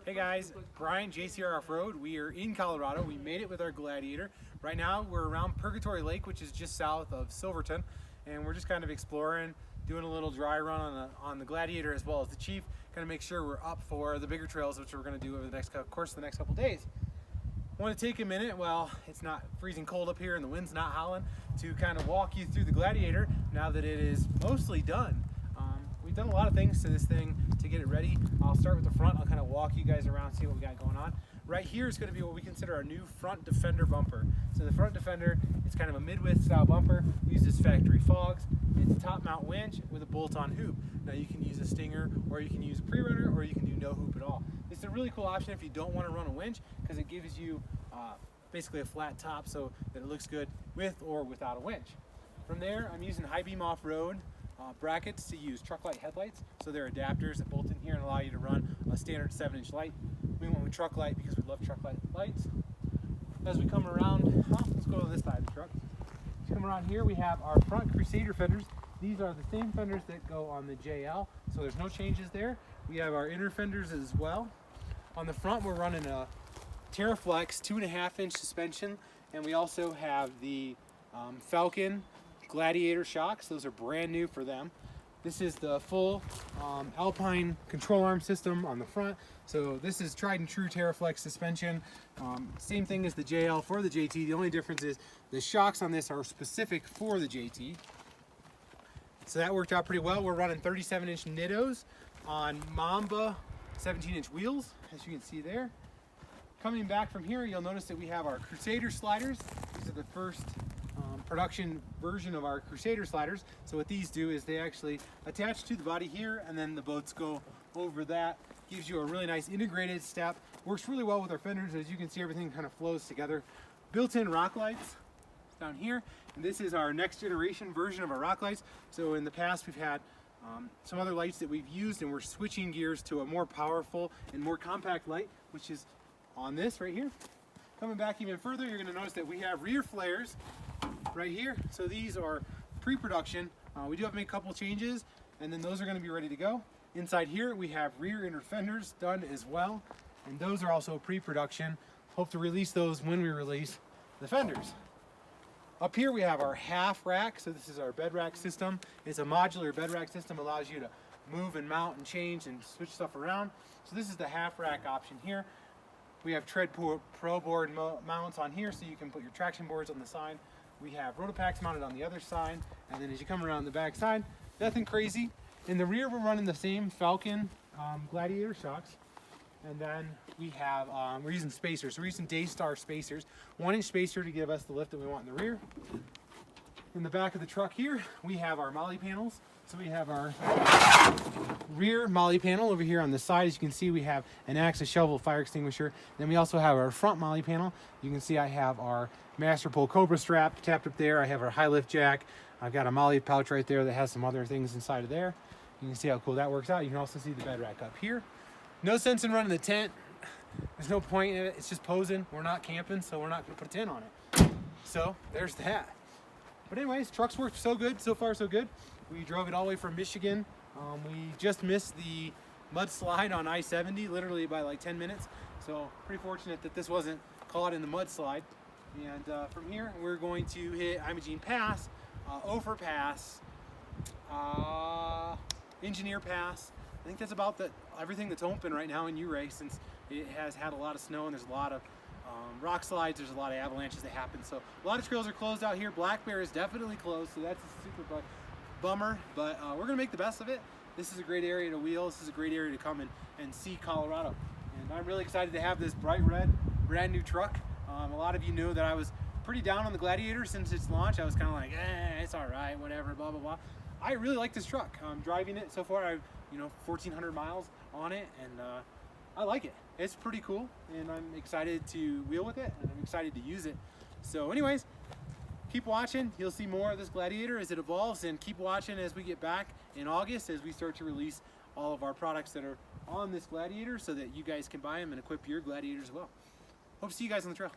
Hey guys, Brian, JCR Off-Road. We are in Colorado. We made it with our Gladiator. Right now we're around Purgatory Lake, which is just south of Silverton, and we're just kind of exploring, doing a little dry run on the Gladiator as well as the Chief, kind of make sure we're up for the bigger trails, which we're going to do over the next couple days. I want to take a minute while it's not freezing cold up here and the wind's not howling to kind of walk you through the Gladiator now that it is mostly done. We've done a lot of things to this thing to get it ready. I'll start with the front. I'll kind of walk you guys around, see what we got going on. Right here is going to be what we consider our new front defender bumper. So the front defender, it's kind of a mid-width style bumper. We use this factory Fogs. It's a top mount winch with a bolt-on hoop. Now you can use a stinger, or you can use a pre-runner, or you can do no hoop at all. It's a really cool option if you don't want to run a winch, because it gives you basically a flat top so that it looks good with or without a winch. From there, I'm using high beam off-road brackets to use truck light headlights. So they're adapters that bolt in here and allow you to run a standard 7-inch light. We went with truck light because we love truck lights. As we come around, let's go to this side of the truck. As we come around here, we have our front Crusader fenders. These are the same fenders that go on the JL, so there's no changes there. We have our inner fenders as well. On the front, we're running a TerraFlex 2.5-inch suspension, and we also have the Falcon Gladiator shocks. Those are brand new for them. This is the full Alpine control arm system on the front. So this is tried and true TerraFlex suspension. Same thing as the JL for the JT. The only difference is the shocks on this are specific for the JT. So that worked out pretty well. We're running 37-inch Nittos on Mamba 17-inch wheels, as you can see there. Coming back from here, you'll notice that we have our Crusader Sliders. These are the first production version of our Crusader Sliders. So what these do is they actually attach to the body here, and then the boats go over that. Gives you a really nice integrated step. Works really well with our fenders. As you can see, everything kind of flows together. Built-in rock lights down here, and this is our next generation version of our rock lights. So in the past we've had some other lights that we've used, and we're switching gears to a more powerful and more compact light, which is on this right here. Coming back even further, you're going to notice that we have rear flares right here. So these are pre-production. We do have to make a couple changes, and then those are going to be ready to go. Inside here we have rear inner fenders done as well, and those are also pre-production. Hope to release those when we release the fenders. Up here we have our half rack. So this is our bed rack system. It's a modular bed rack system, allows you to move and mount and change and switch stuff around. So this is the half rack option here. We have Tread Pro board mounts on here, so you can put your traction boards on the side. We have Rotopacks mounted on the other side, and then as you come around the back side, nothing crazy. In the rear, we're running the same Falcon Gladiator shocks, and then we have we're using spacers. So we're using Daystar spacers, 1-inch spacer to give us the lift that we want in the rear. In the back of the truck here, we have our molly panels. So we have our rear molly panel over here on the side. As you can see, we have an axe, a shovel, fire extinguisher. Then we also have our front molly panel. You can see I have our Master Pull Cobra strap tapped up there. I have our high lift jack. I've got a molly pouch right there that has some other things inside of there. You can see how cool that works out. You can also see the bed rack up here. No sense in running the tent. There's no point in it. It's just posing. We're not camping, so we're not going to put a tent on it. So there's that. But anyways, trucks worked so good. So far, so good. We drove it all the way from Michigan. We just missed the mudslide on I-70, literally by like 10 minutes. So pretty fortunate that this wasn't caught in the mudslide. And from here, we're going to hit Imogene Pass, Ophir Pass, Engineer Pass. I think that's about everything that's open right now in Ouray, since it has had a lot of snow and there's a lot of rock slides. There's a lot of avalanches that happen. So a lot of trails are closed out here. Black Bear is definitely closed, so that's a super bummer, but we're gonna make the best of it. This is a great area to wheel. This is a great area to come and see Colorado. And I'm really excited to have this bright red, brand new truck. A lot of you know that I was pretty down on the Gladiator since its launch. I was kind of like, it's all right, whatever, blah, blah, blah. I really like this truck. Driving it so far, I've 1,400 miles on it, and I like it. It's pretty cool, and I'm excited to wheel with it, and I'm excited to use it. So anyways, keep watching. You'll see more of this Gladiator as it evolves, and keep watching as we get back in August as we start to release all of our products that are on this Gladiator so that you guys can buy them and equip your Gladiators as well. Hope to see you guys on the trail.